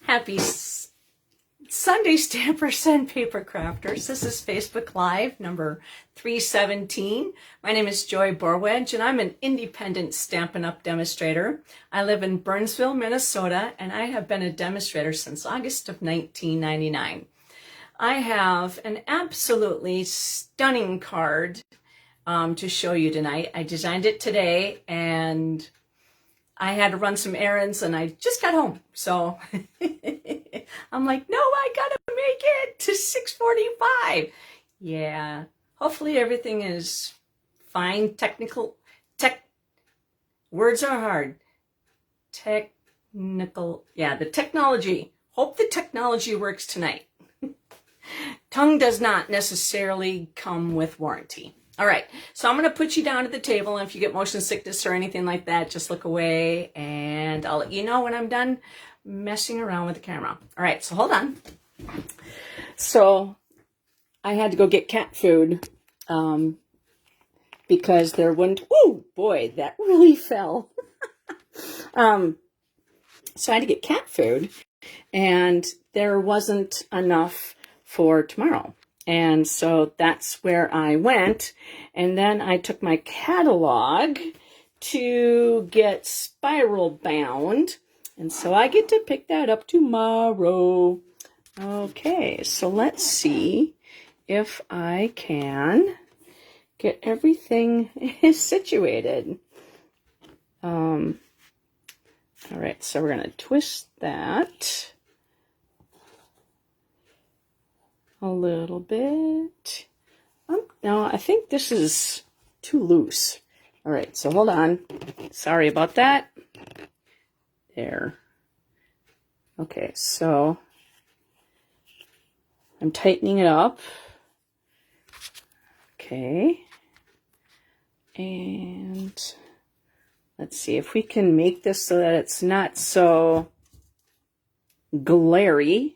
Happy Sunday, Stampers and Paper Crafters. This is Facebook Live number 317. My name is Joy Borwedge, and I'm an independent Stampin' Up! Demonstrator. I live in Burnsville, Minnesota, and I have been a demonstrator since August of 1999. I have an absolutely stunning card to show you tonight. I designed it today, and I had to run some errands, and I just got home. So I'm like, no, I gotta make it to 6:45. Yeah, hopefully everything is fine. Words are hard. The technology. Hope the technology works tonight. Tongue does not necessarily come with warranty. All right, so I'm going to put you down at the table, and if you get motion sickness or anything like that, just look away, and I'll let you know when I'm done messing around with the camera. All right, so hold on. So I had to go get cat food because there wouldn't, oh boy, that really fell. So I had to get cat food, and there wasn't enough for tomorrow. And so that's where I went. And then I took my catalog to get spiral bound. And so I get to pick that up tomorrow. Okay, so let's see if I can get everything situated. All right, so we're going to twist that a little bit. No, I think this is too loose. All right, so hold on. Sorry about that. There. Okay, so I'm tightening it up. Okay. And let's see if we can make this so that it's not so glary.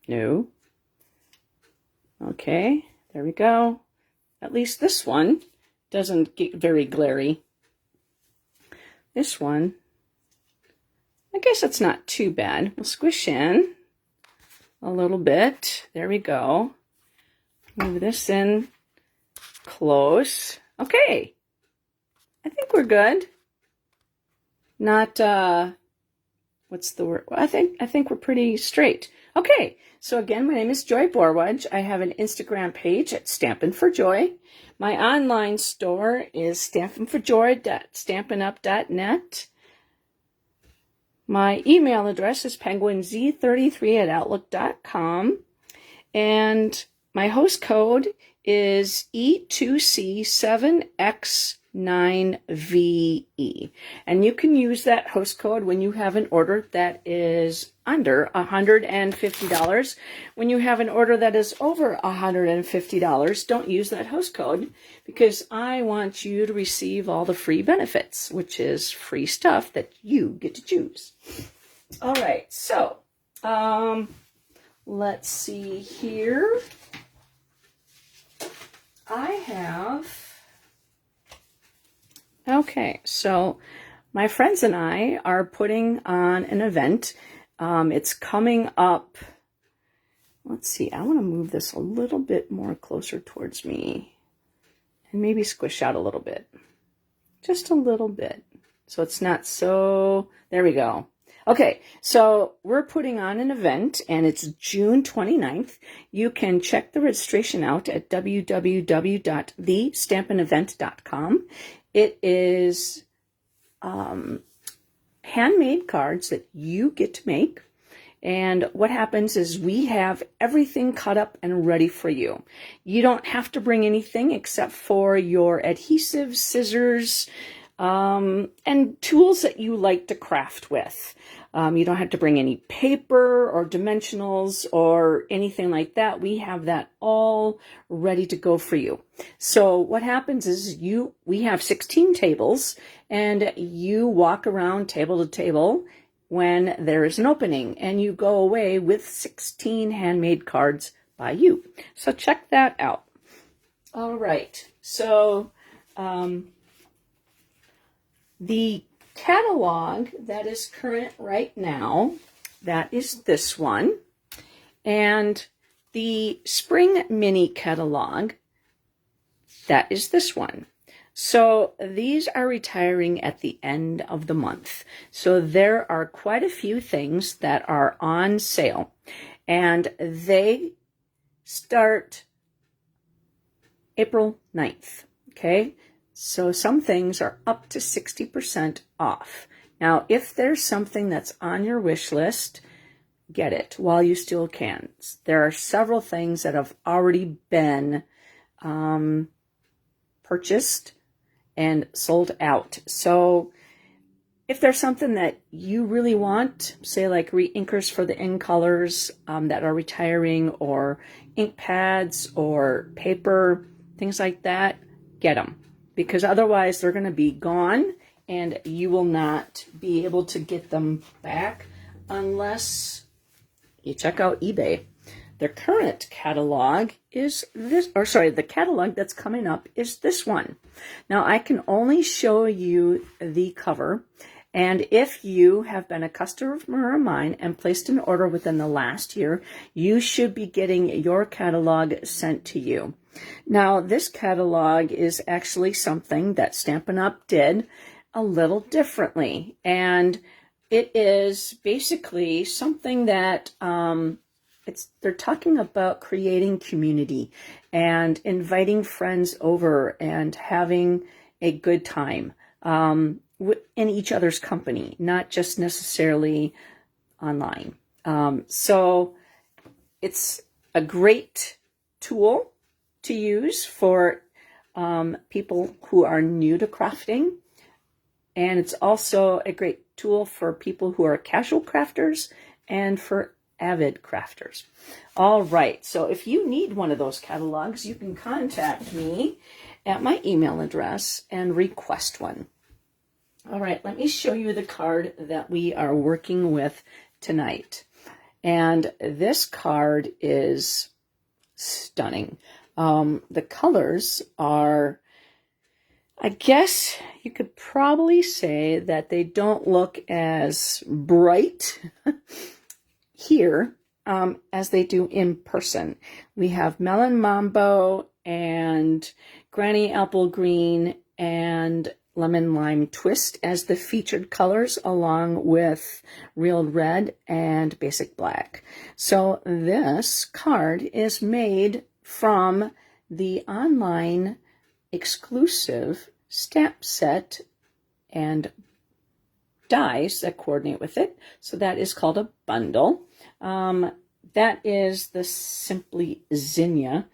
No. Okay, there we go. At least this one doesn't get very glary. This one, I guess it's not too bad. We'll squish in a little bit. There we go. Move this in close. Okay. I think we're good. Not, what's the word? Well, I think we're pretty straight. Okay, so again, my name is Joy Borwedge. I have an Instagram page at Stampin' for Joy. My online store is stampinforjoy.stampinup.net. My email address is penguinz33@outlook.com. And my host code is E2C7X9VE. And you can use that host code when you have an order that is under $150. When you have an order that is over $150, don't use that host code, because I want you to receive all the free benefits, which is free stuff that you get to choose. All right, so let's see here. Okay, so my friends and I are putting on an event. It's coming up. Let's see, I want to move this a little bit more closer towards me and maybe squish out a little bit. Just a little bit. So it's not so, there we go. Okay, so we're putting on an event, and it's June 29th. You can check the registration out at www.thestampinevent.com. It is handmade cards that you get to make. And what happens is we have everything cut up and ready for you. You don't have to bring anything except for your adhesive, scissors, and tools that you like to craft with. You don't have to bring any paper or dimensionals or anything like that. We have that all ready to go for you. So what happens is we have 16 tables, and you walk around table to table when there is an opening, and you go away with 16 handmade cards by you. So check that out. All right. So The catalog that is current right now, that is this one. And the spring mini catalog, that is this one. So these are retiring at the end of the month. So there are quite a few things that are on sale, and they start April 9th. Okay, so some things are up to 60% off. Now, if there's something that's on your wish list, get it while you still can. There are several things that have already been purchased and sold out. So if there's something that you really want, say like re-inkers for the in colors that are retiring, or ink pads or paper, things like that, get them, because otherwise they're going to be gone and you will not be able to get them back unless you check out eBay. The current catalog is this, or sorry, the catalog that's coming up is this one. Now, I can only show you the cover, and if you have been a customer of mine and placed an order within the last year, you should be getting your catalog sent to you. Now, this catalog is actually something that Stampin' Up! Did a little differently, and it is basically something that they're talking about creating community and inviting friends over and having a good time in each other's company, not just necessarily online. So it's a great tool to use for people who are new to crafting. And it's also a great tool for people who are casual crafters and for avid crafters. All right, so if you need one of those catalogs, you can contact me at my email address and request one. All right, let me show you the card that we are working with tonight. And this card is stunning. The colors are, I guess you could probably say that they don't look as bright here as they do in person. We have Melon Mambo and Granny Apple Green and Lemon Lime Twist as the featured colors, along with Real Red and Basic Black. So this card is made from the online exclusive stamp set and dies that coordinate with it. So that is called a bundle. That is the Simply Zinnia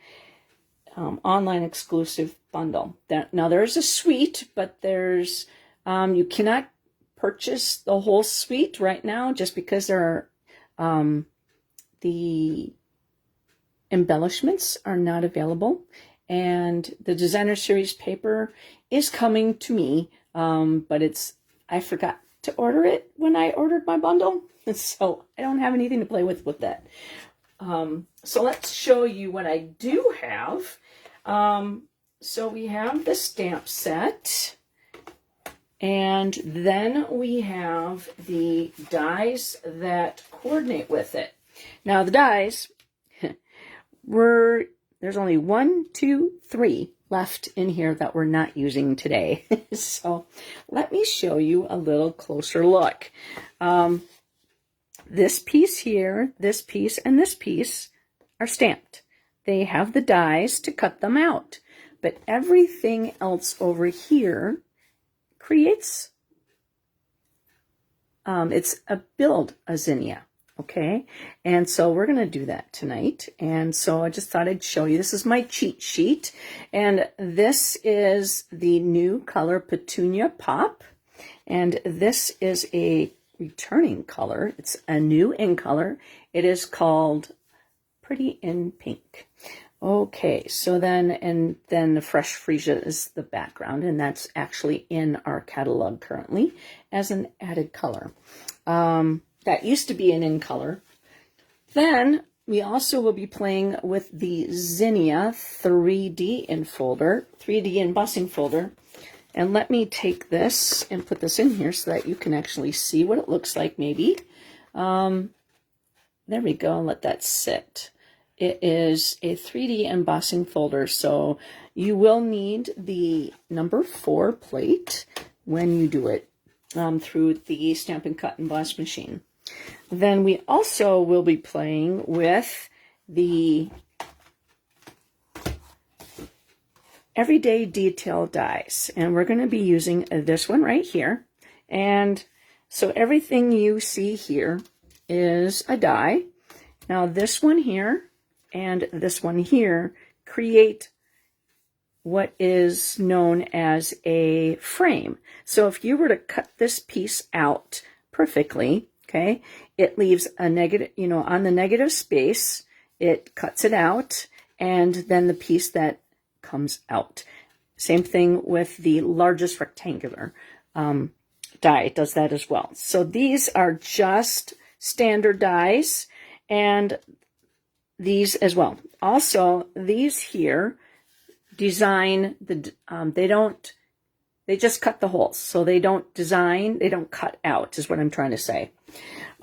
online exclusive bundle. Now there's a suite, but there's you cannot purchase the whole suite right now just because there are the embellishments are not available, and the designer series paper is coming to me, but I forgot to order it when I ordered my bundle, so I don't have anything to play with that. So let's show you what I do have. So we have the stamp set, and then we have the dies that coordinate with it. Now the dies there's only 1, 2, 3 left in here that we're not using today. So let me show you a little closer look. This piece here, this piece, and this piece are stamped. They have the dies to cut them out, but everything else over here creates, it's a build a zinnia. Okay, and so we're going to do that tonight. And so I just thought I'd show you. This is my cheat sheet, and this is the new color Petunia Pop, and this is a returning color. It's a new in color. It is called Pretty in Pink. Okay, so then the Fresh Freesia is the background, and that's actually in our catalog currently as an added color. That used to be an in color. Then we also will be playing with the Zinnia 3D embossing folder. And let me take this and put this in here so that you can actually see what it looks like maybe. There we go, let that sit. It is a 3D embossing folder, so you will need the number 4 plate when you do it through the Stampin' Cut Emboss machine. Then we also will be playing with the Everyday Detail dies, and we're going to be using this one right here. And so everything you see here is a die. Now this one here and this one here create what is known as a frame. So if you were to cut this piece out perfectly, okay, it leaves a negative, you know, on the negative space, it cuts it out, and then the piece that comes out. Same thing with the largest rectangular die. It does that as well. So these are just standard dies, and these as well. Also, these here design the they just cut the holes, so they don't design, they don't cut out, is what I'm trying to say.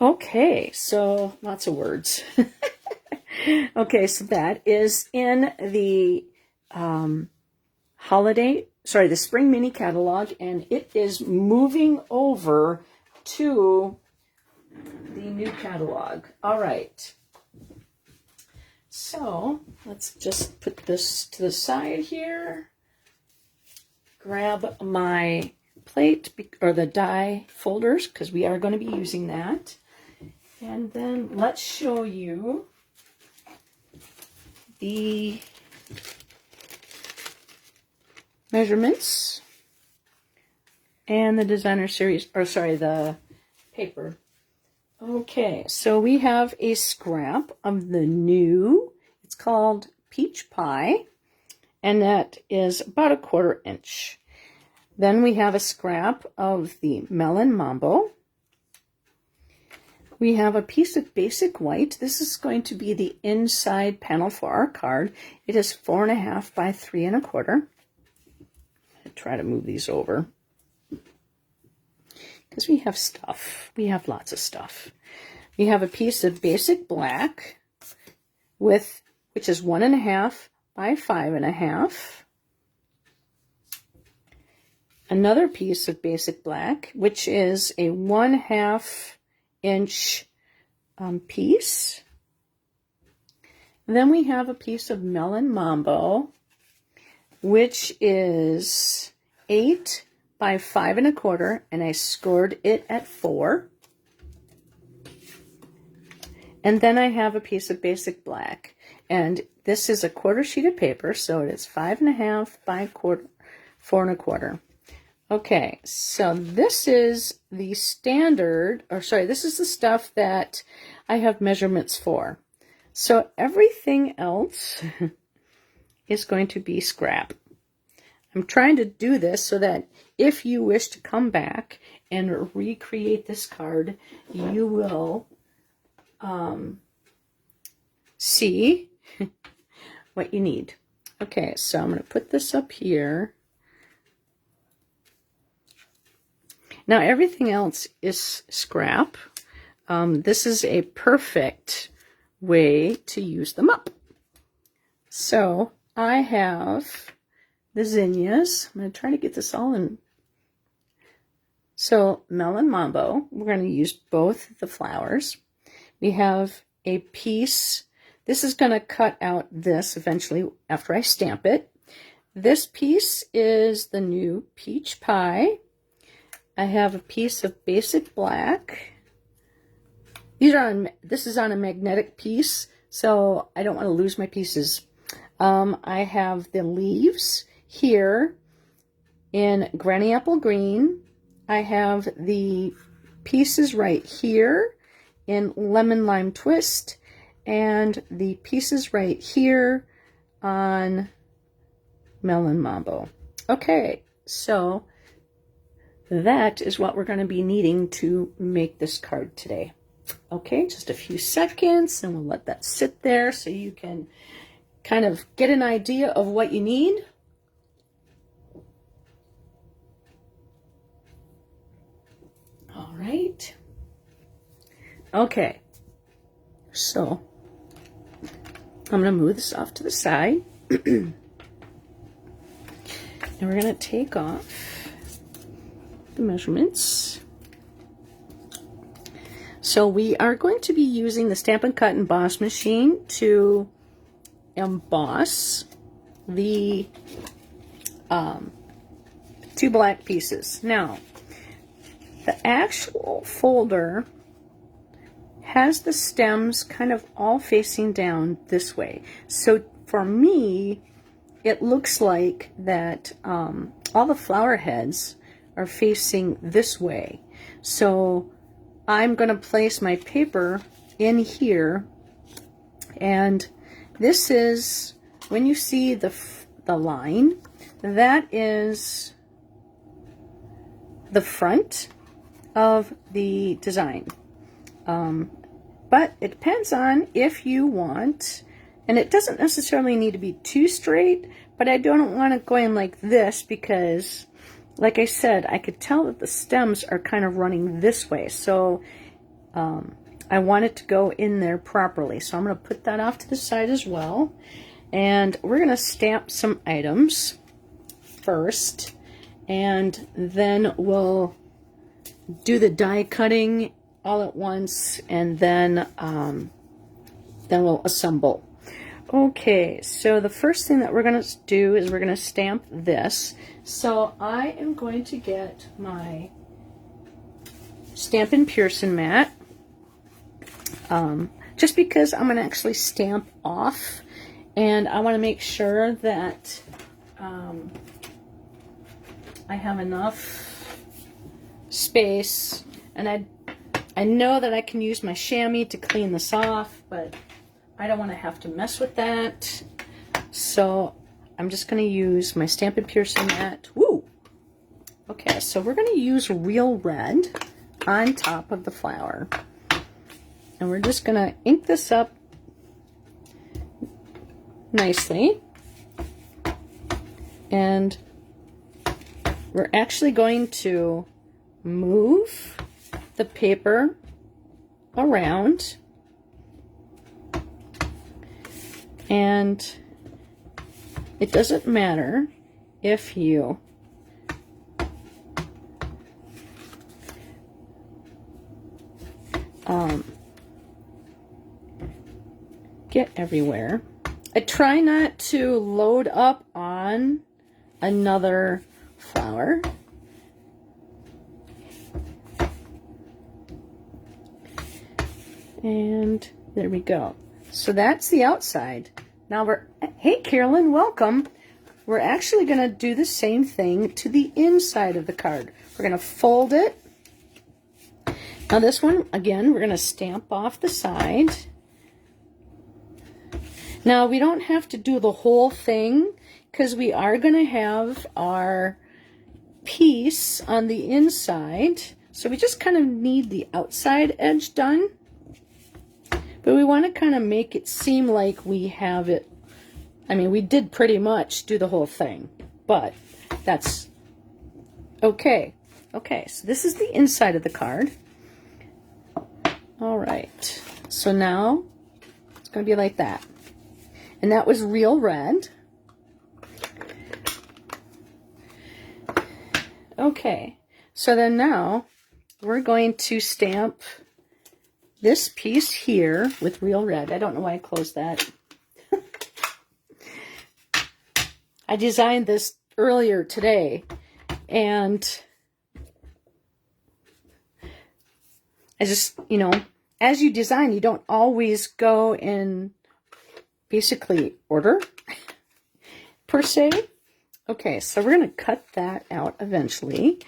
Okay, so lots of words. Okay, so that is in the the spring mini catalog, and it is moving over to the new catalog. All right. So let's just put this to the side here. Grab my plate or the die folders because we are going to be using that. And then let's show you the measurements and the designer series, or sorry, the paper. Okay, so we have a scrap of the new, it's called Peach Pie, and that is about 1/4 inch. Then we have a scrap of the Melon Mambo. We have a piece of basic white. This is going to be the inside panel for our card. It is 4.5 by 3.25. I'll try to move these over, because we have stuff. We have lots of stuff. We have a piece of basic black which is 1.5 by 5.5. Another piece of basic black, which is a 1/2 inch piece. Then we have a piece of Melon Mambo, which is 8 by 5.25, and I scored it at 4. And then I have a piece of basic black, and this is a 1/4 sheet of paper, so it is 5.5 by 4.25. Okay, so this is the standard, or sorry, this is the stuff that I have measurements for. So everything else is going to be scrap. I'm trying to do this so that if you wish to come back and recreate this card, you will see what you need. Okay, so I'm going to put this up here. Now everything else is scrap. This is a perfect way to use them up. So I have the zinnias. I'm going to try to get this all in. So Melon Mambo, we're going to use both the flowers. We have a piece. This is going to cut out this eventually after I stamp it. This piece is the new Peach Pie. I have a piece of basic black. This is on a magnetic piece, so I don't want to lose my pieces. I have the leaves here in Granny Apple Green. I have the pieces right here in Lemon Lime Twist, and the pieces right here on Melon Mambo. Okay, so that is what we're going to be needing to make this card today. Okay, just a few seconds, and we'll let that sit there so you can kind of get an idea of what you need. Okay, so I'm going to move this off to the side. And we're going to take off the measurements. So we are going to be using the Stamp and Cut Emboss machine to emboss the 2 black pieces. Now, the actual folder has the stems kind of all facing down this way. So for me, it looks like that all the flower heads are facing this way. So I'm going to place my paper in here, and this is, when you see the line, that is the front of the design. But it depends on if you want, and it doesn't necessarily need to be too straight, but I don't want it going like this because, like I said, I could tell that the stems are kind of running this way. So I want it to go in there properly. So I'm going to put that off to the side as well. And we're going to stamp some items first, and then we'll do the die cutting all at once, and then we'll assemble. Okay, so the first thing that we're going to do is we're going to stamp this. So I am going to get my Stampin' Pearson mat, just because I'm going to actually stamp off, and I want to make sure that I have enough space, and I know that I can use my chamois to clean this off, but I don't want to have to mess with that. So I'm just going to use my Stampin' Pearson mat. Woo! Okay, so we're going to use Real Red on top of the flower. And we're just going to ink this up nicely. And we're actually going to move the paper around, and it doesn't matter if you get everywhere. I try not to load up on another flower. And there we go. So that's the outside. Now hey Carolyn, welcome. We're actually going to do the same thing to the inside of the card. We're going to fold it. Now this one, again, we're going to stamp off the side. Now we don't have to do the whole thing because we are going to have our piece on the inside. So we just kind of need the outside edge done. But we want to kind of make it seem like we have it. I mean, we did pretty much do the whole thing, but that's okay. Okay, so this is the inside of the card. All right, so now it's going to be like that. And that was Real Red. Okay, so then now we're going to stamp this piece here with Real Red. I don't know why I closed that. I designed this earlier today, and I just, you know, as you design, you don't always go in basically order, per se. Okay, so we're going to cut that out eventually.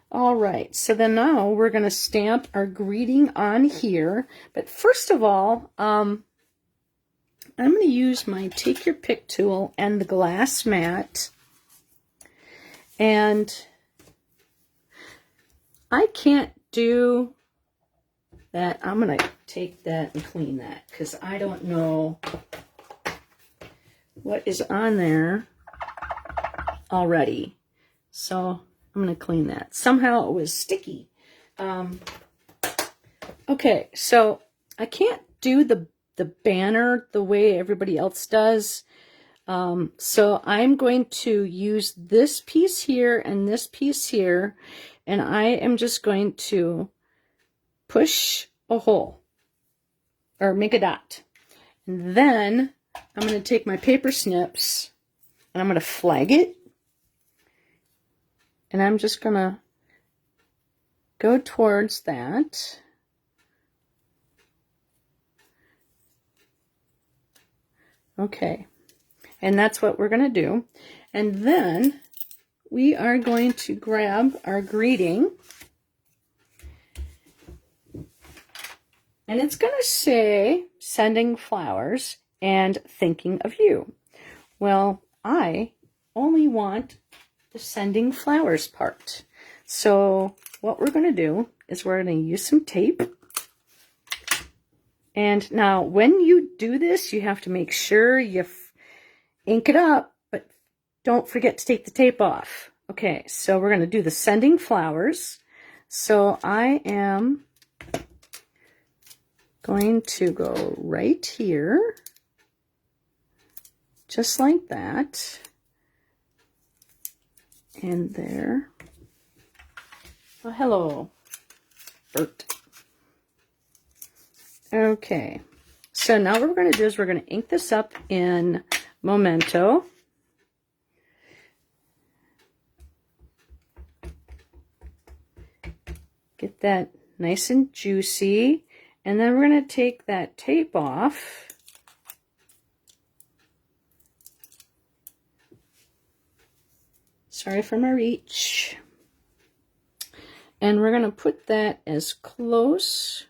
All right, so then now we're going to stamp our greeting on here. But first of all, I'm going to use my Take Your Pick tool and the glass mat. And I can't do that. I'm going to take that and clean that because I don't know what is on there already. So I'm going to clean that. Somehow it was sticky. Okay, so I can't do the banner the way everybody else does. So I'm going to use this piece here and this piece here, and I am just going to push a hole or make a dot. And then I'm going to take my paper snips and I'm going to flag it. And I'm just going to go towards that. Okay. And that's what we're going to do. And then we are going to grab our greeting. And it's going to say, sending flowers and thinking of you. Well, I only want the sending flowers part. So what we're going to do is we're going to use some tape. And now when you do this, you have to make sure you ink it up, but don't forget to take the tape off. Okay, so we're going to do the sending flowers. So I am going to go right here, just like that, and there. Oh, hello, Bert. Okay, so now what we're going to do is we're going to ink this up in Memento. Get that nice and juicy. And then we're going to take that tape off. Sorry for my reach. And we're going to put that as close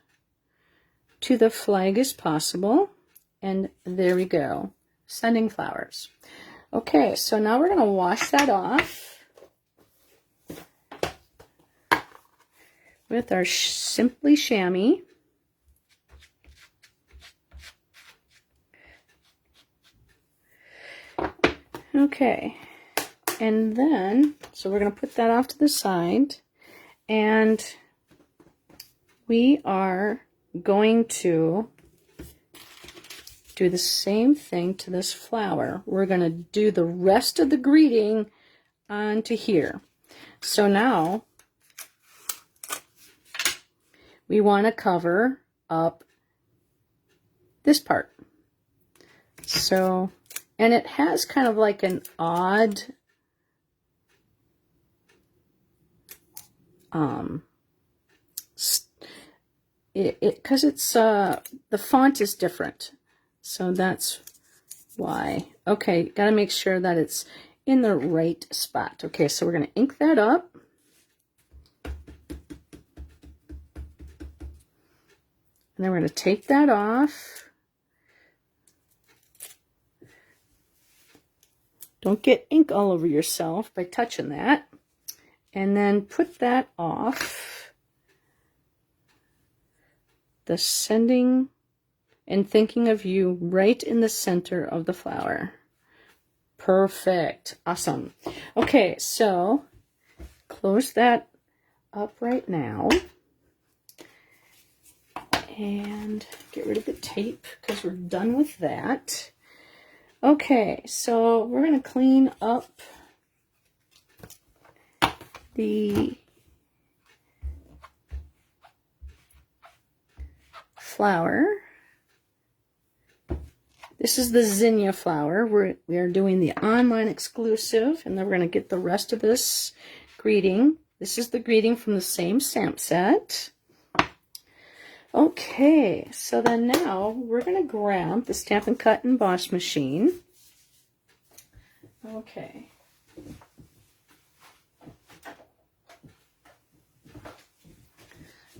to the flag as possible. And there we go. Sending flowers. Okay, so now we're going to wash that off with our Simply Chamois. Okay, and then, so we're going to put that off to the side, and we are going to do the same thing to this flower. We're going to do the rest of the greeting onto here. So now we want to cover up this part. So, and it has kind of like an odd because it's the font is different, so that's why. Okay, gotta make sure that it's in the right spot. Okay, so we're gonna ink that up. And then we're going to take that off. Don't get ink all over yourself by touching that. And then put that off. The sending and thinking of you right in the center of the flower. Perfect. Awesome. Okay, so close that up right now. And get rid of the tape because we're done with that. Okay, so we're going to clean up the flower. This is the Zinnia flower. We are doing the online exclusive, and then we're going to get the rest of this greeting. This is the greeting from the same stamp set. Okay, so then now we're going to grab the Stampin' Cut and Emboss machine. Okay.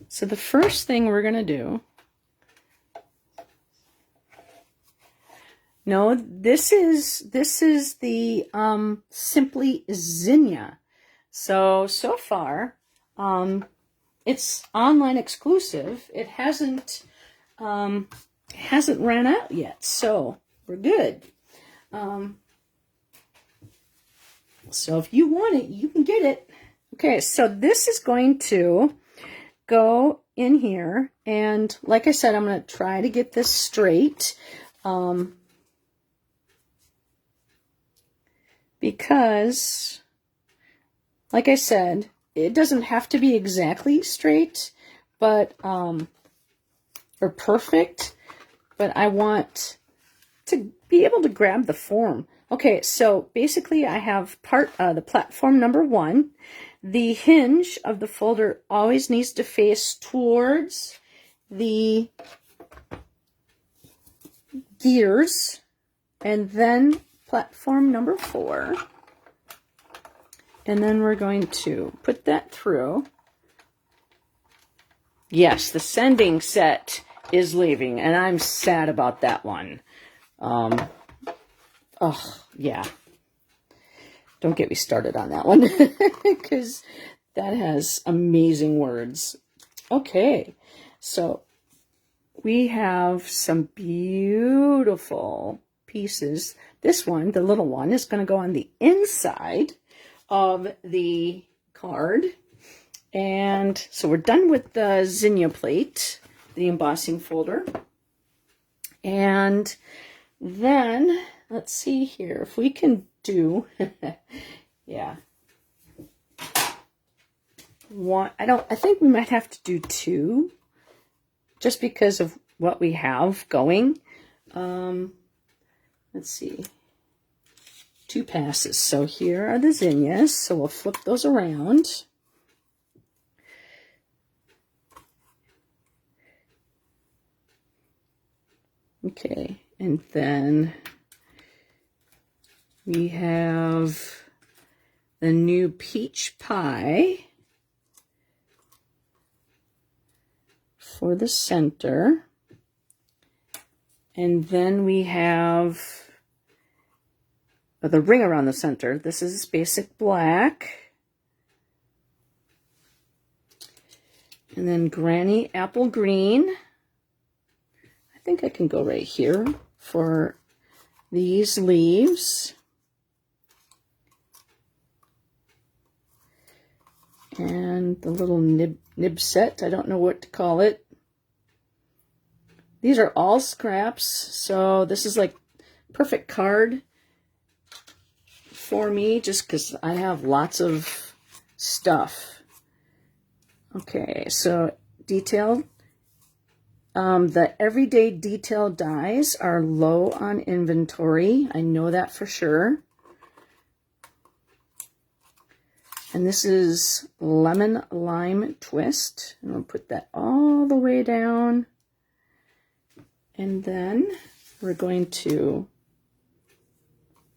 So the first thing we're going to do, no, this is the Simply Zinnia. So far, it's online exclusive. It hasn't ran out yet, so we're good. So if you want it, you can get it. Okay, so this is going to go in here. And like I said, I'm going to try to get this straight. Because, like I said, it doesn't have to be exactly straight, but, or perfect, but I want to be able to grab the form. Okay, so basically I have the platform number 1. The hinge of the folder always needs to face towards the gears, and then platform number 4. And then we're going to put that through. Yes, the sending set is leaving, and I'm sad about that one. Oh, yeah. Don't get me started on that one, because that has amazing words. Okay, so we have some beautiful pieces. This one, the little one, is going to go on the inside of the card. And so we're done with the Zinnia plate, the embossing folder. And then, let's see here, if we can do, yeah. One, I think we might have to do 2, just because of what we have going. Let's see. 2 passes. So here are the zinnias. So we'll flip those around. Okay, and then we have the new peach pie for the center. And then we have the ring around the center. This is basic black. And then Granny Apple Green. I think I can go right here for these leaves. And the little nib set, I don't know what to call it. These are all scraps, so this is like perfect card for me, just because I have lots of stuff. Okay, so detailed. The everyday detail dies are low on inventory. I know that for sure. And this is Lemon Lime Twist. And I'll put that all the way down. And then we're going to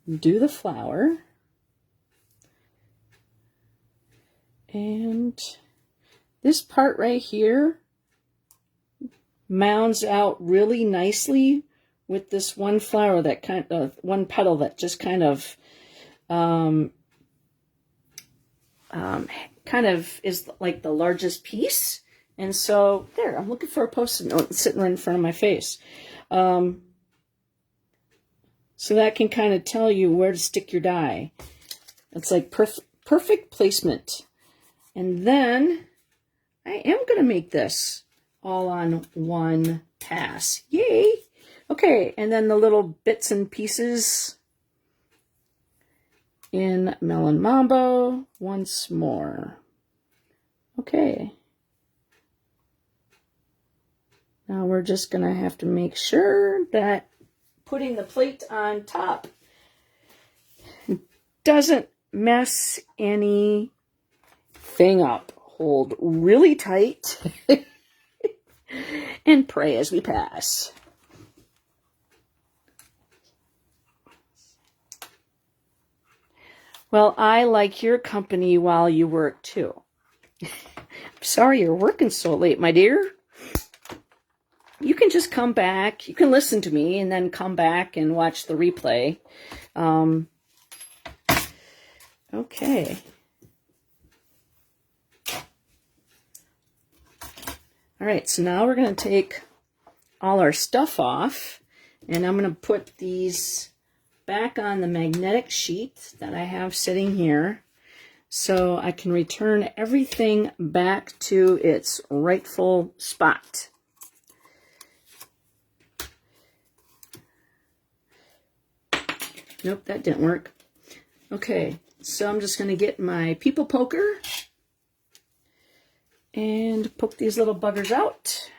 do the flower. And this part right here mounds out really nicely with this one flower, that one petal that just kind of is like the largest piece. And so there, I'm looking for a Post-it note sitting right in front of my face. So that can kind of tell you where to stick your die. It's like perfect placement. And then I am going to make this all on one pass. Yay! Okay, and then the little bits and pieces in Melon Mambo once more. Okay. Now we're just going to have to make sure that putting the plate on top doesn't mess anything up. Hold really tight and pray as we pass. Well, I like your company while you work too. I'm sorry you're working so late, my dear. You can just come back. You can listen to me and then come back and watch the replay. Okay. All right, so now we're going to take all our stuff off, and I'm going to put these back on the magnetic sheet that I have sitting here. so I can return everything back to its rightful spot. Nope, that didn't work. Okay, so I'm just going to get my people poker and poke these little buggers out.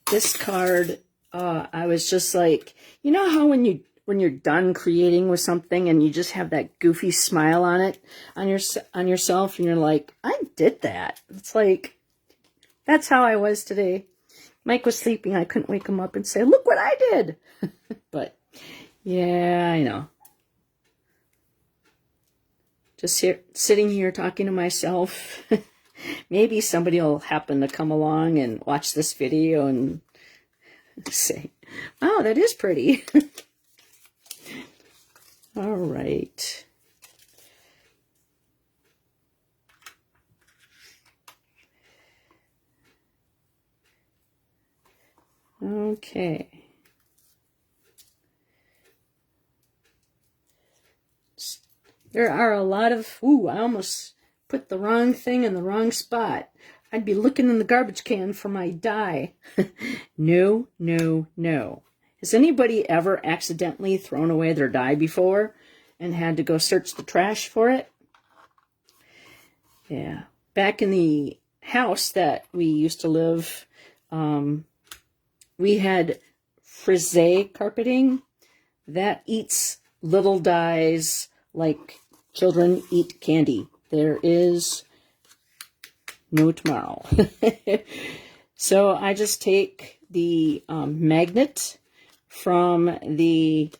This card, I was just like, you know how when you're done creating with something and you just have that goofy smile on it, on yourself, and you're like, I did that. It's like, that's how I was today. Mike was sleeping. I couldn't wake him up and say, look what I did. But yeah, I know. Just here, sitting here talking to myself. Maybe somebody will happen to come along and watch this video and say, oh, that is pretty. All right. Okay. There are a lot of, ooh, I almost put the wrong thing in the wrong spot. I'd be looking in the garbage can for my die. No, no, no. Has anybody ever accidentally thrown away their die before and had to go search the trash for it? Yeah. Back in the house that we used to live, we had frisé carpeting that eats little dies like children eat candy. There is no tomorrow. So I just take the magnet from the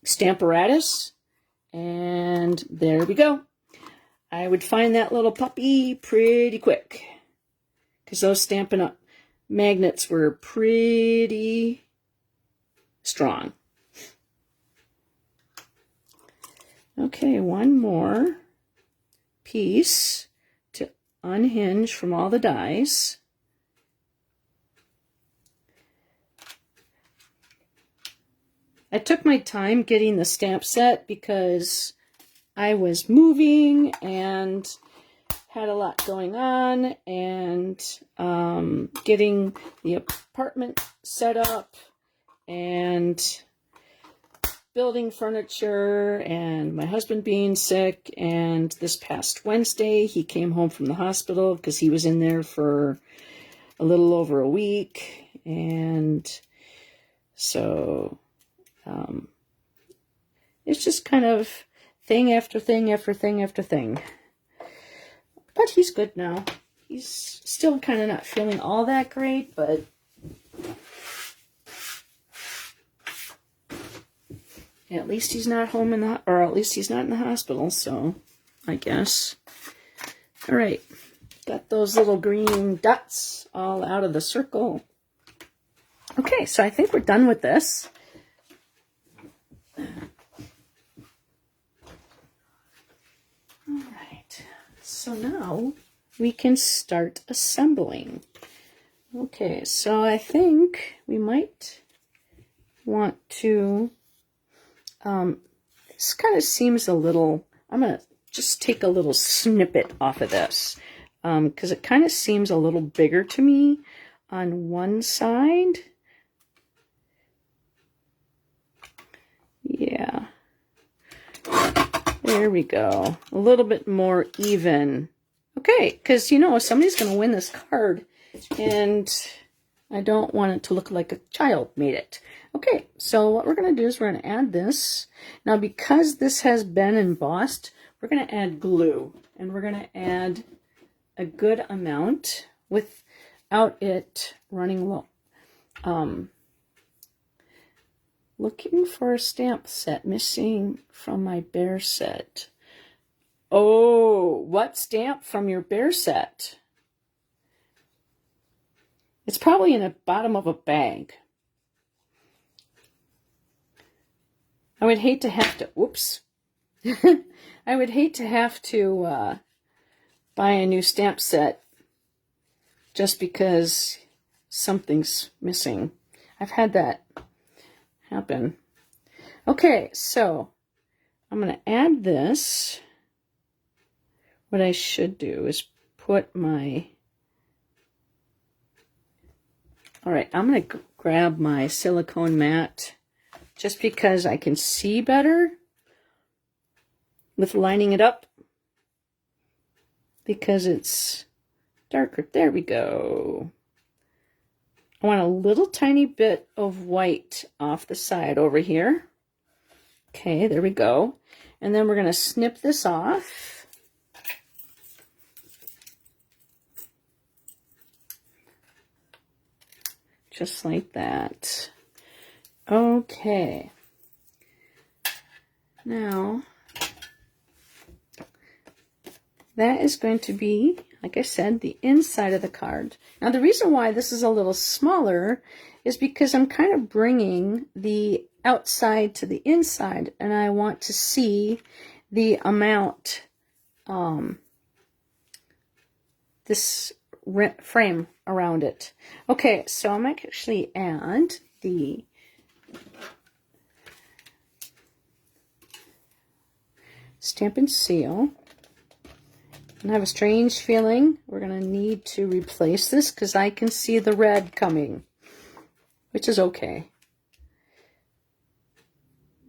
Stamparatus, and there we go. I would find that little puppy pretty quick, because those Stampin' Up! Magnets were pretty strong. Okay, one more piece to unhinge from all the dies. I took my time getting the stamp set because I was moving and had a lot going on, and getting the apartment set up and building furniture, and my husband being sick. And this past Wednesday, he came home from the hospital because he was in there for a little over a week. And so it's just kind of thing after thing after thing after thing. But he's good now. He's still kind of not feeling all that great, but at least he's not home or at least he's not in the hospital, so I guess. All right, got those little green dots all out of the circle. Okay, so I think we're done with this. All right, so now we can start assembling. Okay, so I think we might want to, this kind of seems a little, I'm going to just take a little snippet off of this, because it kind of seems a little bigger to me on one side. Yeah. There we go. A little bit more even. Okay, because, you know, somebody's going to win this card, and I don't want it to look like a child made it. Okay, so what we're going to do is we're going to add this. Now, because this has been embossed, we're going to add glue, and we're going to add a good amount without it running low. Looking for a stamp set missing from my bear set. Oh, what stamp from your bear set? It's probably in the bottom of a bag. I would hate to have to, whoops. I would hate to have to buy a new stamp set just because something's missing. I've had that happen. Okay, so I'm going to add this. What I should do is put my... All right, I'm going to grab my silicone mat just because I can see better with lining it up because it's darker. There we go. I want a little tiny bit of white off the side over here. Okay, there we go. And then we're going to snip this off. Just like that. Okay. Now, that is going to be, like I said, the inside of the card. Now, the reason why this is a little smaller is because I'm kind of bringing the outside to the inside, and I want to see the amount, this frame around it. Okay, so I might actually add the stamp and seal. And I have a strange feeling we're going to need to replace this because I can see the red coming, which is okay.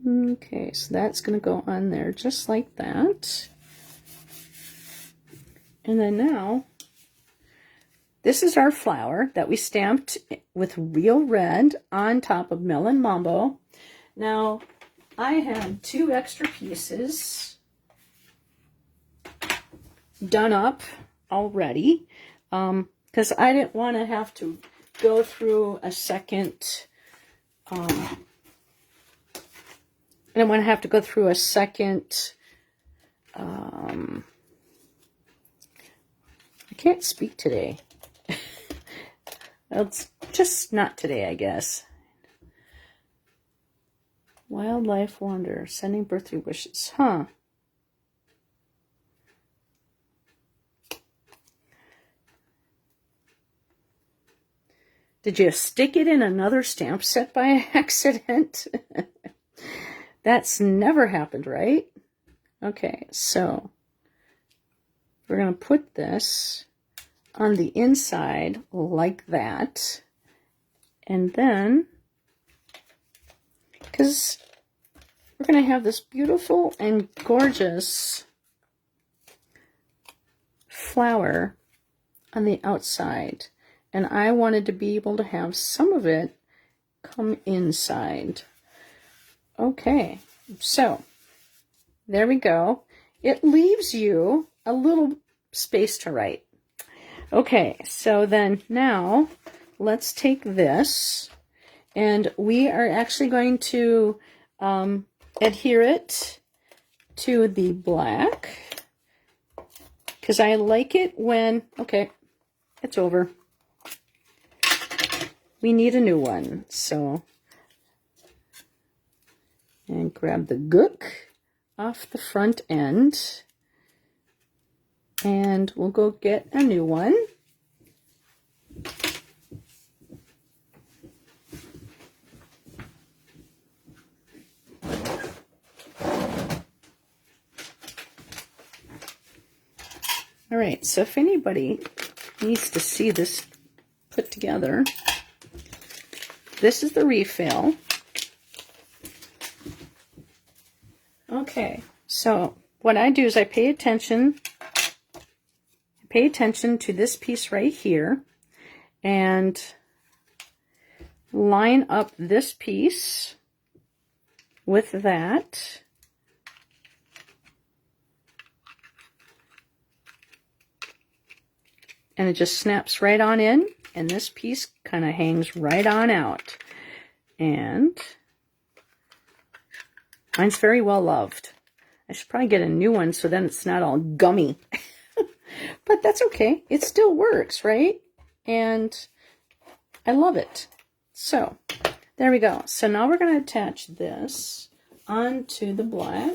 Okay, so that's going to go on there just like that. And then now, this is our flower that we stamped with real red on top of Melon Mambo. Now, I had 2 extra pieces done up already because I didn't want to have to go through a second I didn't want to have to go through a second I can't speak today. It's just not today, I guess. Wildlife Wonder, sending birthday wishes, huh? Did you stick it in another stamp set by accident? That's never happened, right? Okay, so we're going to put this on the inside like that. And then, because we're going to have this beautiful and gorgeous flower on the outside. And I wanted to be able to have some of it come inside. Okay, so there we go. It leaves you a little space to write. Okay, so then now let's take this and we are actually going to adhere it to the black because I like it when, okay, it's over. We need a new one, so, and grab the gook off the front end, and we'll go get a new one. All right, so if anybody needs to see this put together, this is the refill. Okay, so what I do is I pay attention to this piece right here and line up this piece with that. And it just snaps right on in, and this piece kind of hangs right on out. And mine's very well loved. I should probably get a new one so then it's not all gummy. But that's okay. It still works, right? And I love it. So there we go. So now we're going to attach this onto the black.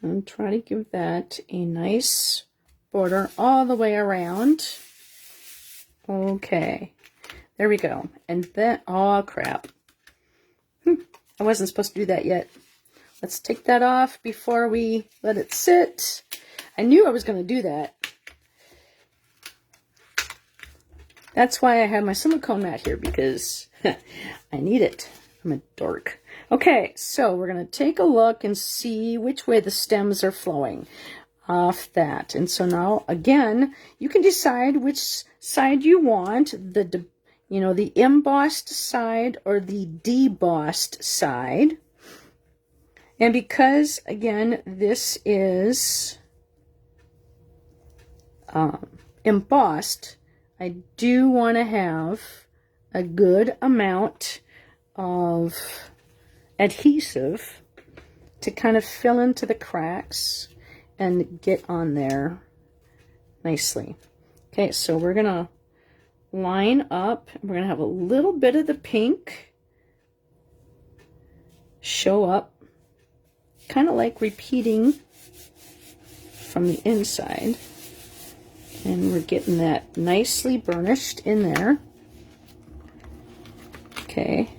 And try to give that a nice border all the way around. Okay, there we go. And then, oh crap. I wasn't supposed to do that yet. Let's take that off before we let it sit. I knew I was going to do that. That's why I have my silicone mat here, because I need it. I'm a dork. Okay, so we're going to take a look and see which way the stems are flowing off that. And so now, again, you can decide which side you want, the embossed side or the debossed side. And because, again, this is embossed, I do want to have a good amount of adhesive to kind of fill into the cracks and get on there nicely. Okay, so we're going to line up. We're going to have a little bit of the pink show up, kind of like repeating from the inside. And we're getting that nicely burnished in there. Okay.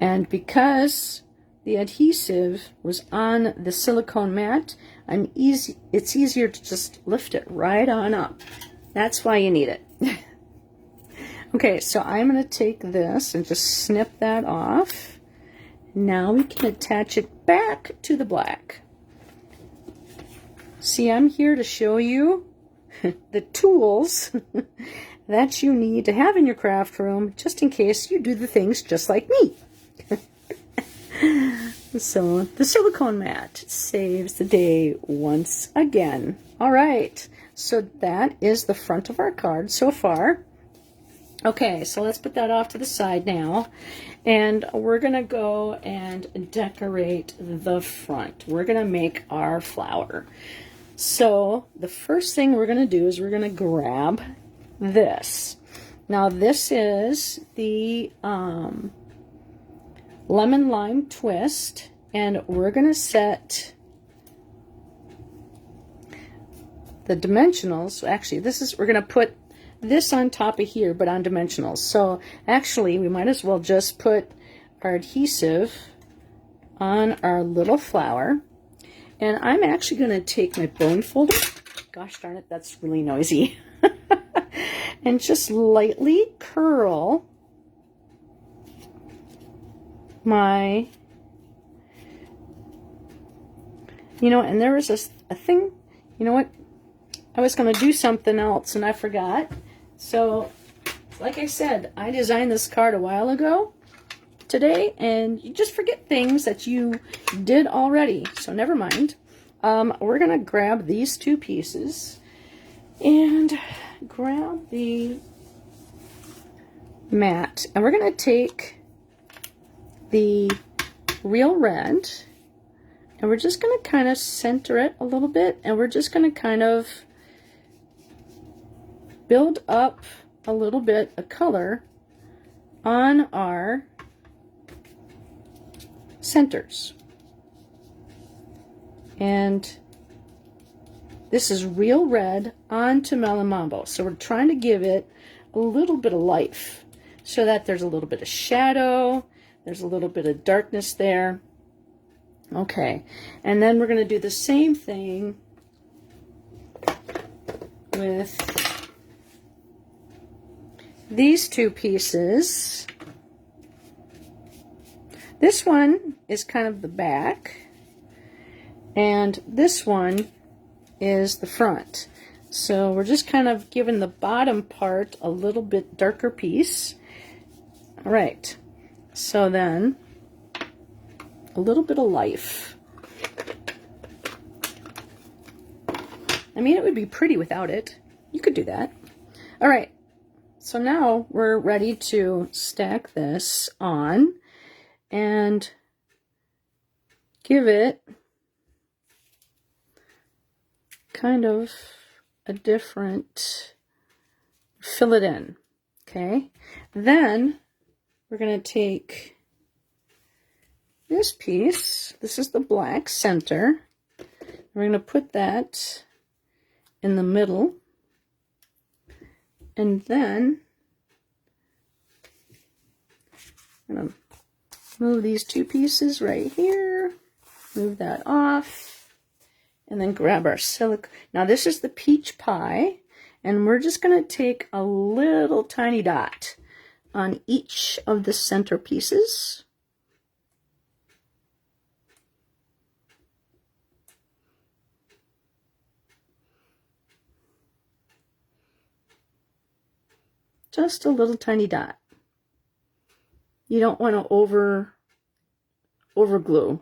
And because the adhesive was on the silicone mat, it's easier to just lift it right on up. That's why you need it. Okay, so I'm going to take this and just snip that off. Now we can attach it back to the black. See, I'm here to show you the tools that you need to have in your craft room, just in case you do the things just like me. So the silicone mat saves the day once again. All right, so that is the front of our card so far. Okay, so let's put that off to the side now, and we're gonna go and decorate the front. We're gonna make our flower. So the first thing we're going to do is we're going to grab this. Now this is the lemon lime twist, and we're going to set the dimensionals. Actually, we're going to put this on top of here, but on dimensionals. So actually, we might as well just put our adhesive on our little flower. And I'm actually going to take my bone folder, gosh darn it, that's really noisy, and just lightly curl my, and there was a thing, you know what, I was going to do something else and I forgot. So, like I said, I designed this card a while ago today, and you just forget things that you did already, so never mind. We're gonna grab these two pieces and grab the mat, and we're gonna take the real red, and we're just gonna kind of center it a little bit, and we're just gonna kind of build up a little bit of color on our centers. And this is real red onto Melon Mambo. So we're trying to give it a little bit of life so that there's a little bit of shadow, there's a little bit of darkness there. Okay, and then we're going to do the same thing with these two pieces. This one is kind of the back, and this one is the front. So we're just kind of giving the bottom part a little bit darker piece. All right, so then a little bit of life. I mean, it would be pretty without it. You could do that. All right, so now we're ready to stack this on and give it kind of a different, fill it in, okay? Then we're going to take this piece, this is the black center, we're going to put that in the middle, And then I'm going to move these two pieces right here, move that off, and then grab our silicone. Now this is the peach pie, and we're just going to take a little tiny dot on each of the center pieces. Just a little tiny dot. You don't want to over glue.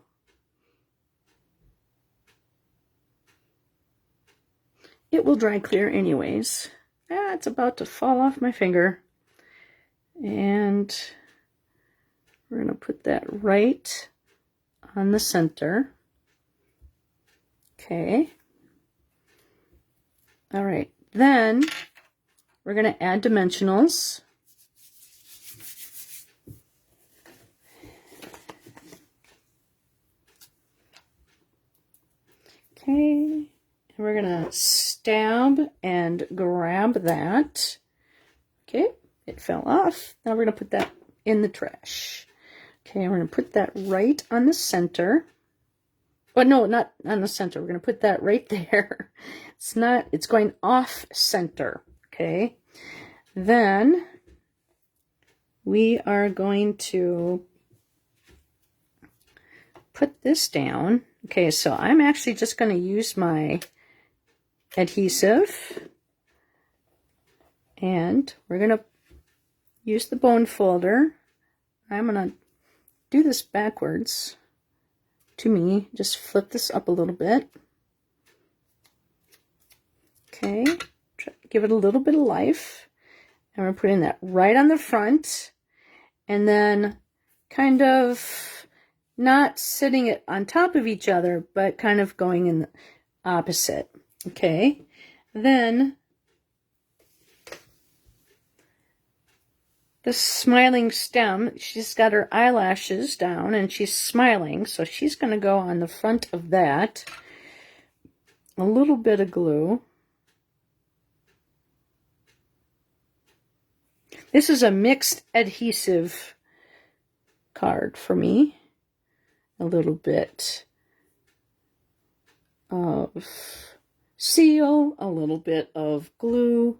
It will dry clear anyways. Ah, it's about to fall off my finger. And we're going to put that right on the center. Okay. All right. Then we're going to add dimensionals. Okay. And we're going to stab and grab that. Okay. It fell off. Now we're going to put that in the trash. Okay. We're going to put that right on the center. But no, not on the center. We're going to put that right there. It's going off center. Okay. Then we are going to put this down. Okay, so I'm actually just going to use my adhesive, and we're going to use the bone folder. I'm going to do this backwards to me. Just flip this up a little bit. Okay, give it a little bit of life. And we're putting that right on the front, and then kind of not sitting it on top of each other, but kind of going in the opposite. Okay, then the smiling stem, she's got her eyelashes down and she's smiling, so she's going to go on the front of that. A little bit of glue. This is a mixed adhesive card for me. A little bit of seal, a little bit of glue,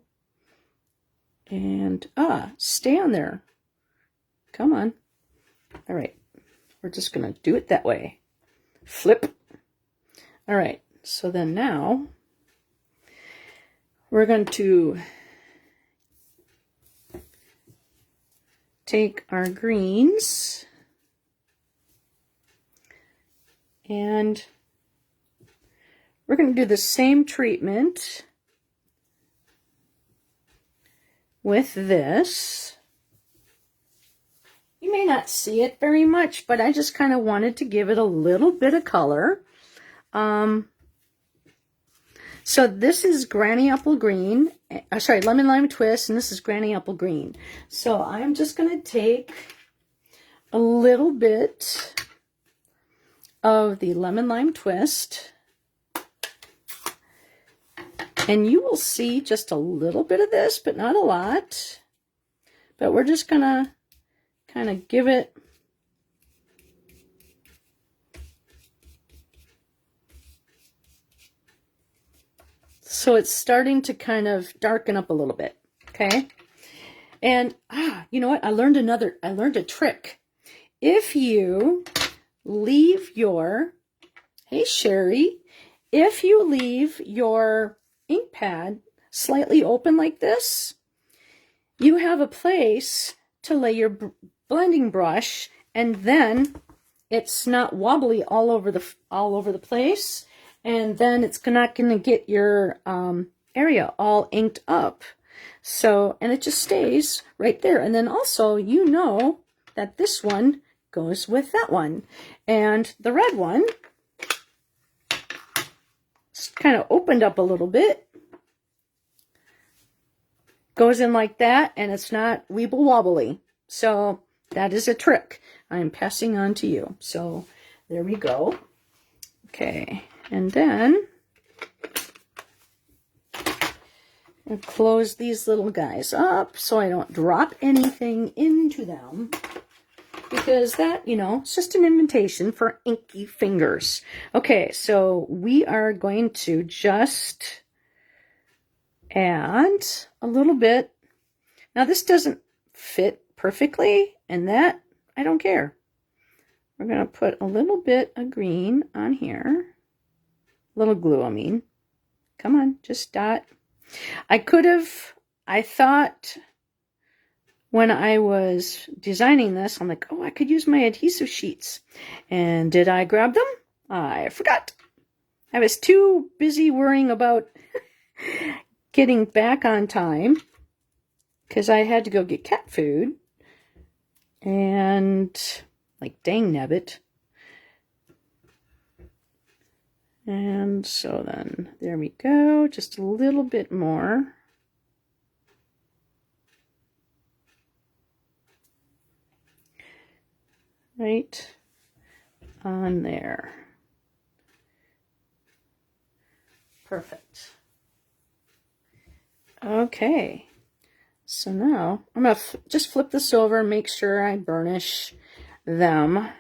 and stay on there. Come on. All right, we're just going to do it that way. Flip. All right, so then now we're going to take our greens and we're going to do the same treatment with this. You may not see it very much, but I just kind of wanted to give it a little bit of color. So this is Granny Apple Green, Lemon Lime Twist, and this is Granny Apple Green. So I'm just going to take a little bit of the Lemon Lime Twist, and you will see just a little bit of this, but not a lot. But we're just going to kind of give it so it's starting to kind of darken up a little bit. Okay. And you know what? I learned a trick. If you leave your, hey Sherry, if you leave your ink pad slightly open like this, you have a place to lay your blending brush, and then it's not wobbly all over the place, and then it's not going to get your area all inked up. So, and it just stays right there. And then also, you know that this one goes with that one, and the red one kind of opened up a little bit, goes in like that, and it's not weeble wobbly. So that is a trick I'm passing on to you. So there we go. Okay, and then And close these little guys up so I don't drop anything into them. Because that, you know, it's just an invitation for inky fingers. Okay, so we are going to just add a little bit. Now this doesn't fit perfectly, and that, I don't care. We're going to put a little bit of green on here. A little glue, I mean. Come on, just dot. I thought when I was designing this, I'm like, oh, I could use my adhesive sheets. And did I grab them? I forgot. I was too busy worrying about getting back on time because I had to go get cat food. And, like, dang nabbit. And so then, there we go. Just a little bit more. Right on there. Perfect. Okay. So now, I'm going to just flip this over and make sure I burnish them.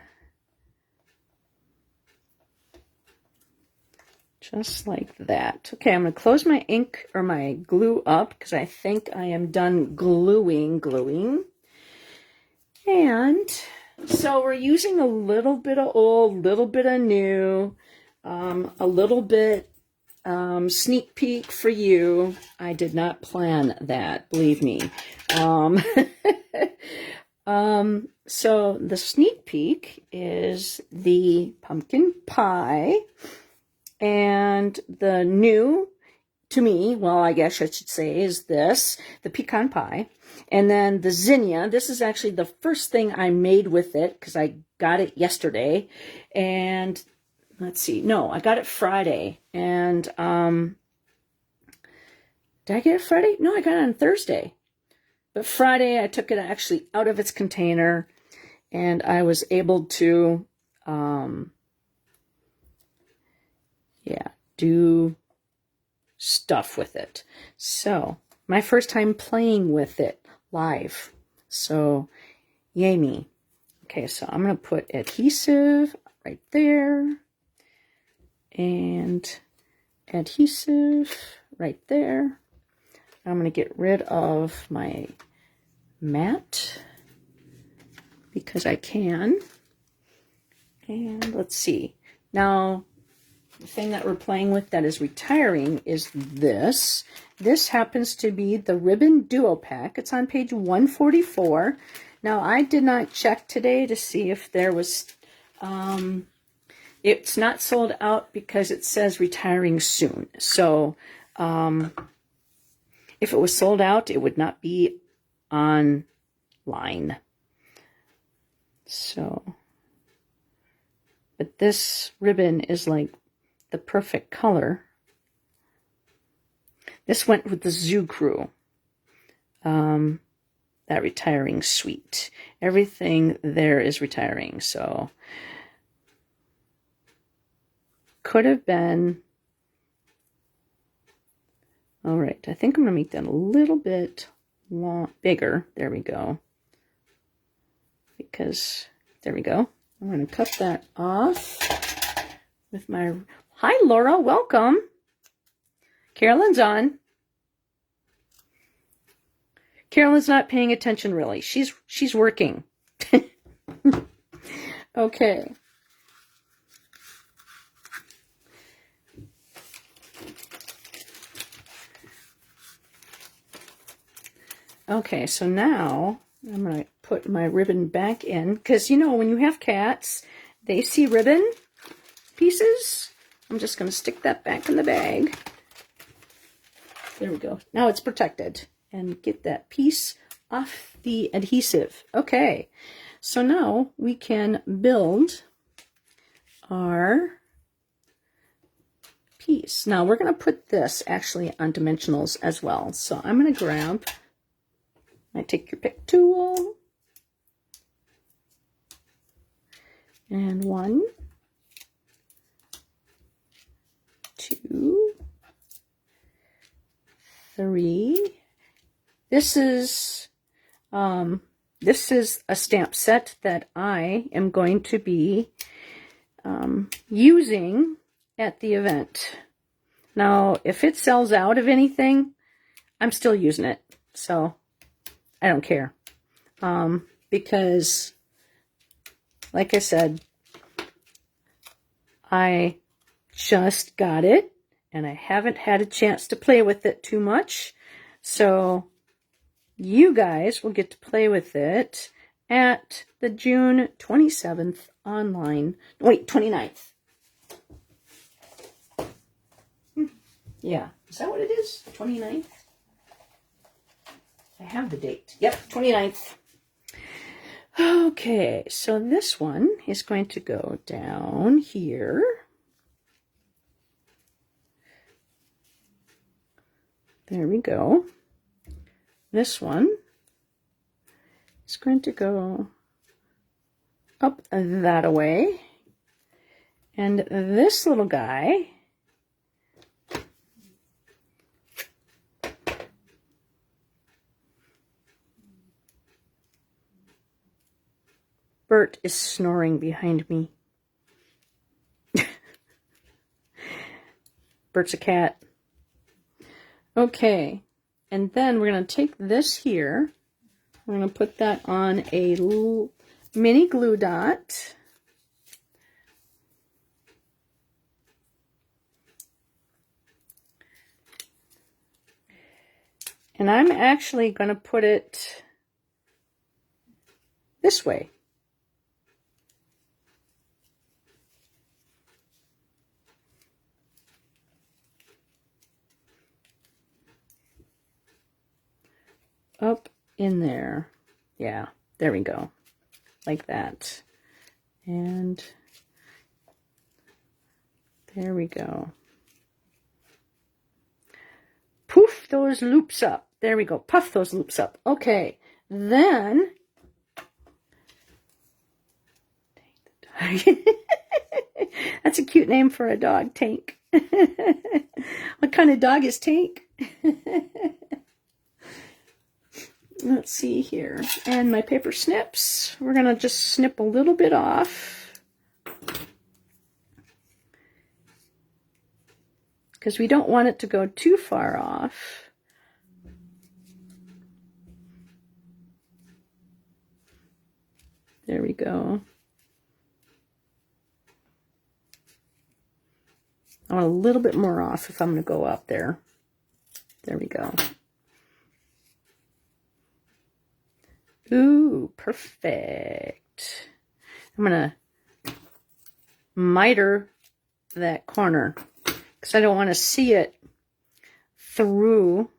Just like that. Okay, I'm going to close my ink or my glue up because I think I am done gluing. And so we're using a little bit of old, little bit of new, a little bit sneak peek for you. I did not plan that, believe me. So the sneak peek is the pumpkin pie. And the new, to me, well, I guess I should say, is this, the pecan pie. And then the Zinnia, this is actually the first thing I made with it, because I got it yesterday. And, let's see, no, I got it Friday. And, did I get it Friday? No, I got it on Thursday. But Friday, I took it actually out of its container, and I was able to, do stuff with it. So, my first time playing with it live. So, yay me. Okay, so I'm going to put adhesive right there. And adhesive right there. I'm going to get rid of my mat because I can. And let's see. Now, the thing that we're playing with that is retiring is this. This happens to be the Ribbon Duo Pack. It's on page 144. Now, I did not check today to see if there was... it's not sold out because it says retiring soon. So, if it was sold out, it would not be online. So, but this ribbon is like the perfect color. This went with the Zoo Crew. That retiring suite. Everything there is retiring, so could have been. All right, I think I'm going to make that a little bit bigger. There we go. Because, there we go. I'm going to cut that off with my... Hi, Laura. Welcome. Carolyn's on. Carolyn's not paying attention, really. She's working. Okay. Okay, so now I'm going to put my ribbon back in. Because, you know, when you have cats, they see ribbon pieces. I'm just going to stick that back in the bag. There we go. Now it's protected. And get that piece off the adhesive. Okay, so now we can build our piece. Now we're going to put this actually on dimensionals as well. So I'm going to grab... I take your pick tool, and 1, 2, 3. This is a stamp set that I am going to be using at the event. Now, if it sells out of anything, I'm still using it, so I don't care. Because, like I said, I just got it, and I haven't had a chance to play with it too much. So you guys will get to play with it at the June 27th online. Wait, 29th. Yeah, is that what it is? 29th? I have the date. Yep, 29th. Okay, so this one is going to go down here. There we go. This one is going to go up that way. And this little guy Bert is snoring behind me. Bert's a cat. Okay, and then we're going to take this here. We're going to put that on a little mini glue dot. And I'm actually going to put it this way. Up in there. Yeah, there we go. Like that. And there we go. Poof those loops up. There we go. Puff those loops up. Okay, then that's a cute name for a dog, Tank. What kind of dog is Tank? Let's see here. And my paper snips. We're going to just snip a little bit off, because we don't want it to go too far off. There we go. I want a little bit more off if I'm going to go up there. There we go. Ooh, perfect. I'm going to miter that corner because I don't want to see it through.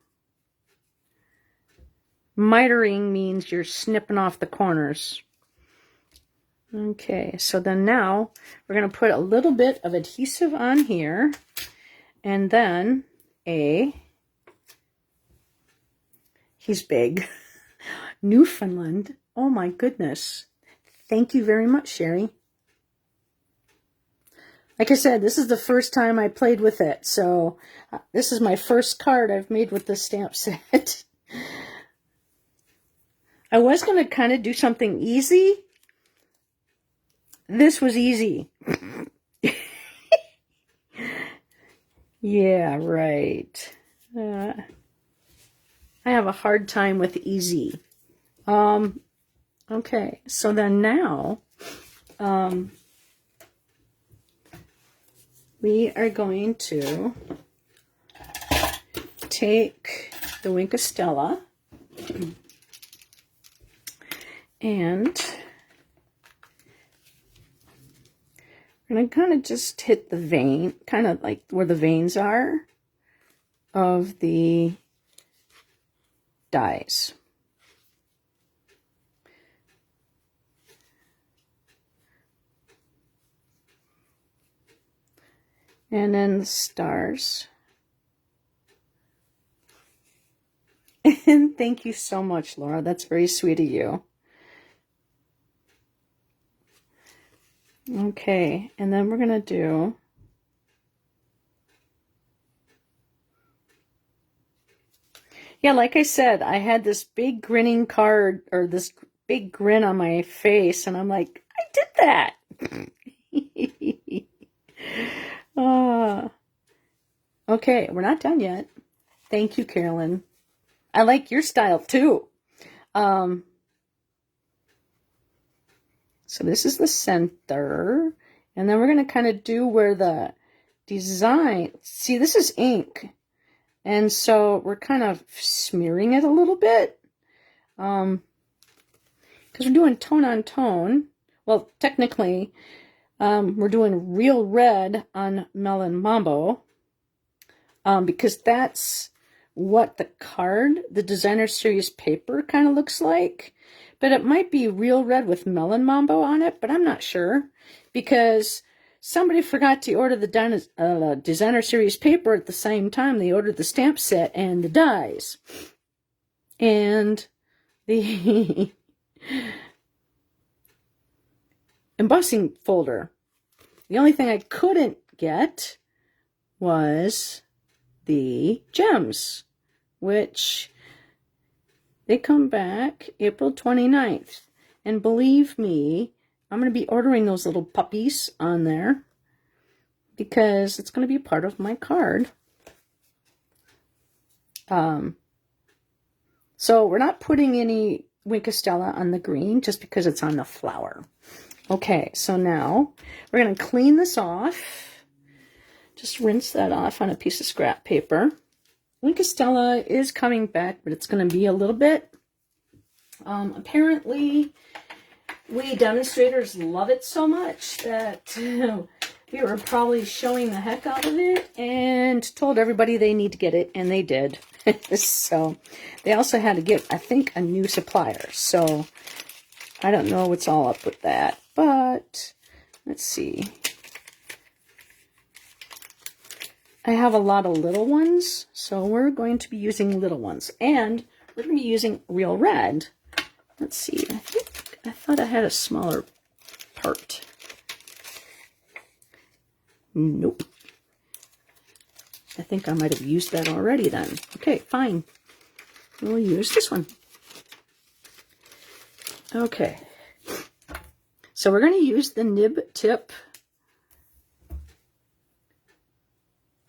Mitering means you're snipping off the corners. Okay, so then now we're going to put a little bit of adhesive on here, and then he's big, Newfoundland. Oh my goodness. Thank you very much, Sherry. Like I said, this is the first time I played with it, so this is my first card I've made with this stamp set. I was going to kind of do something easy. This was easy. Yeah, right. I have a hard time with easy. Okay, so then now we are going to take the Wink of Stella and we're going to kind of just hit the vein, kind of like where the veins are of the dies. And then the stars. And thank you so much, Laura. That's very sweet of you. Okay, and then we're going to do Yeah, like I said, I had this big grinning card, or this big grin on my face, and I'm like, I did that. Ah, okay, we're not done yet. Thank you, Carolyn. I like your style too. So this is the center, and then we're going to kind of do where the design, see, this is ink, and so we're kind of smearing it a little bit, because we're doing tone on tone. Well, technically, we're doing real red on Melon Mambo, because that's what the card, the designer series paper, kind of looks like. But it might be real red with Melon Mambo on it, but I'm not sure, because somebody forgot to order the designer series paper at the same time they ordered the stamp set and the dies. And the embossing folder. The only thing I couldn't get was the gems, which they come back April 29th. And believe me, I'm going to be ordering those little puppies on there because it's going to be part of my card. So we're not putting any Winkostella on the green just because it's on the flower. Okay, so now we're going to clean this off. Just rinse that off on a piece of scrap paper. Winkostella is coming back, but it's going to be a little bit. Apparently, we demonstrators love it so much that we were probably showing the heck out of it and told everybody they need to get it, and they did. So they also had to get, I think, a new supplier. So I don't know what's all up with that, but let's see. I have a lot of little ones, so we're going to be using little ones, and we're going to be using real red. Let's see, I thought I had a smaller part. Nope. I think I might have used that already then. Okay, fine. We'll use this one. Okay. So we're going to use the nib tip.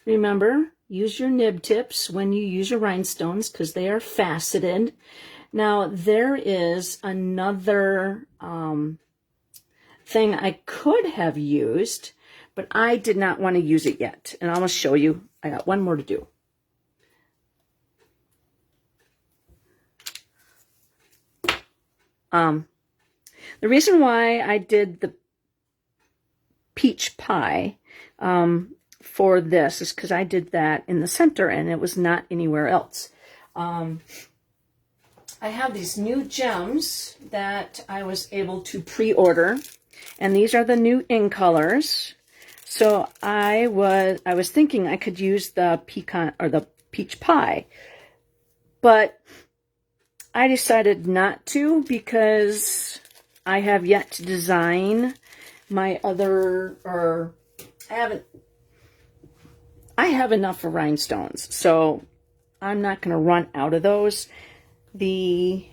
Remember, use your nib tips when you use your rhinestones because they are faceted. Now, there is another thing I could have used, but I did not want to use it yet. And I'm going to show you. I got one more to do. The reason why I did the peach pie for this is because I did that in the center and it was not anywhere else. I have these new gems that I was able to pre-order, and these are the new in colors. So I was thinking I could use the pecan or the peach pie, but I decided not to because I have yet to design my other, or I have enough of rhinestones, so I'm not going to run out of those. The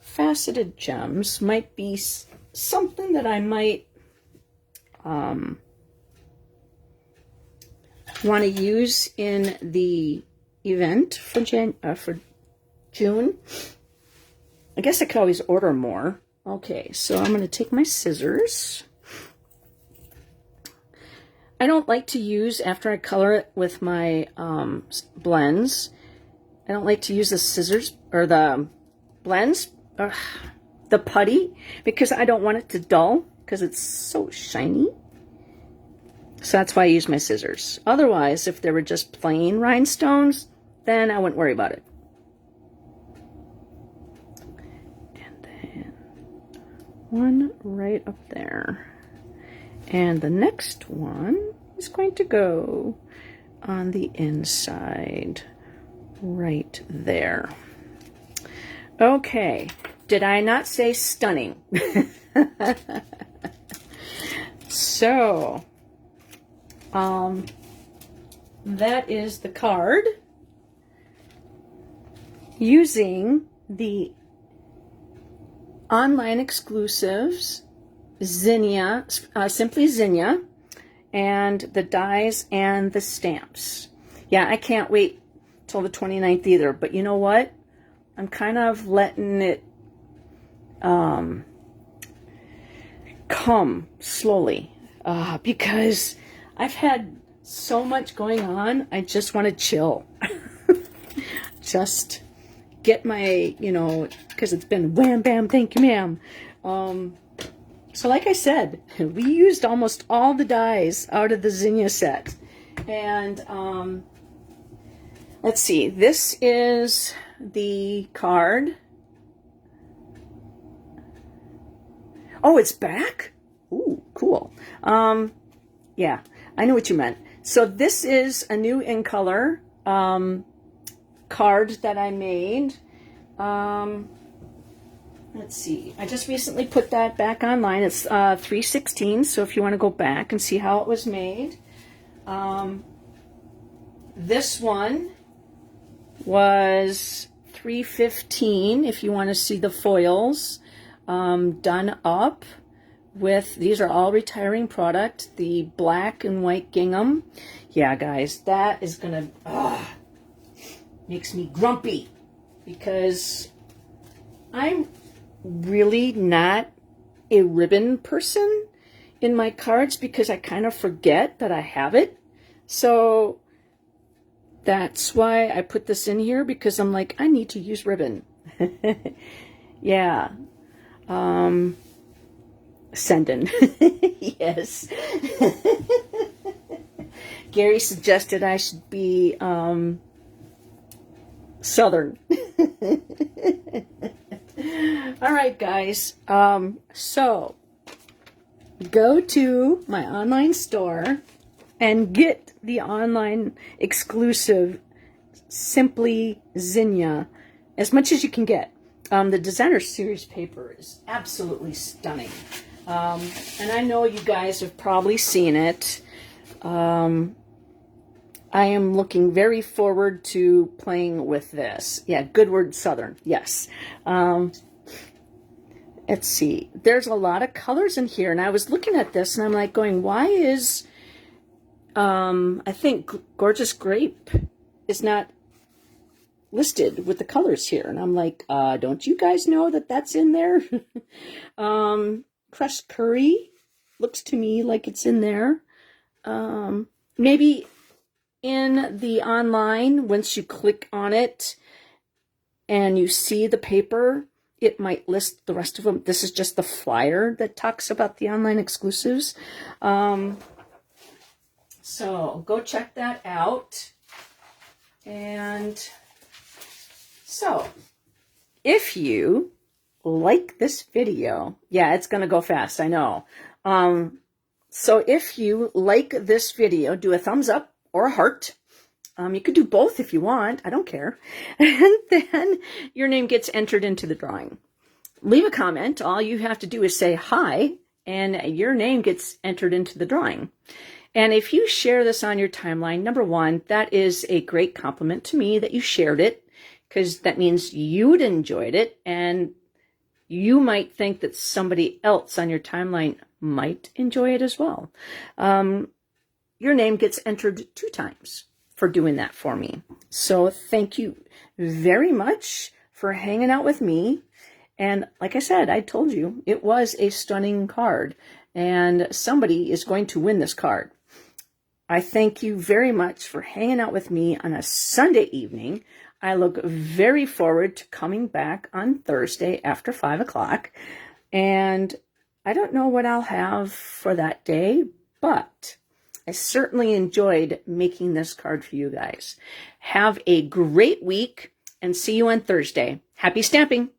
faceted gems might be something that I might want to use in the event for June. I guess I could always order more. Okay, so I'm going to take my scissors. I don't like to use, after I color it with my blends, I don't like to use the scissors, or the blends, the putty, because I don't want it to dull, because it's so shiny. So that's why I use my scissors. Otherwise, if they were just plain rhinestones, then I wouldn't worry about it. And then one right up there. And the next one is going to go on the inside, right there. Okay, did I not say stunning? So, that is the card. using the online exclusives, Zinnia, Simply Zinnia, and the dies and the stamps. Yeah, I can't wait till the 29th either, but you know what? I'm kind of letting it come slowly because I've had so much going on. I just want to chill. Just get my, because it's been wham, bam, thank you, ma'am. So like I said, we used almost all the dies out of the Zinnia set. And let's see, this is the card. Oh, it's back? Ooh, cool. Yeah, I know what you meant. So this is a new in color card that I made. Let's see. I just recently put that back online. It's 3/16, so if you want to go back and see how it was made. This one was 3/15 if you want to see the foils done up with, these are all retiring product, the black and white gingham. Yeah, guys, that is gonna makes me grumpy because I'm really not a ribbon person in my cards because I kind of forget that I have it. So that's why I put this in here, because I'm like, I need to use ribbon. Yeah. Sending. Yes. Gary suggested I should be Southern. All right, guys. So go to my online store and get the online exclusive Simply Zinnia as much as you can get. The designer series paper is absolutely stunning. And I know you guys have probably seen it. I am looking very forward to playing with this. Yeah, good word, Southern. Yes. Let's see. There's a lot of colors in here, and I was looking at this, and I'm like going, why is, I think Gorgeous Grape is not listed with the colors here. And I'm like, don't you guys know that that's in there? Crushed Curry looks to me like it's in there. Maybe in the online, once you click on it and you see the paper, it might list the rest of them. This is just the flyer that talks about the online exclusives. So go check that out. And so if you like this video, yeah, it's going to go fast, I know. So if you like this video, do a thumbs up or a heart. You could do both if you want. I don't care. And then your name gets entered into the drawing. Leave a comment. All you have to do is say hi, and your name gets entered into the drawing. And if you share this on your timeline, number one, that is a great compliment to me that you shared it, because that means you'd enjoyed it, and you might think that somebody else on your timeline might enjoy it as well. Your name gets entered 2 times for doing that for me. So thank you very much for hanging out with me. And like I said, I told you, it was a stunning card, and somebody is going to win this card. I thank you very much for hanging out with me on a Sunday evening. I look very forward to coming back on Thursday after 5 o'clock. And I don't know what I'll have for that day, but I certainly enjoyed making this card for you guys. Have a great week and see you on Thursday. Happy stamping!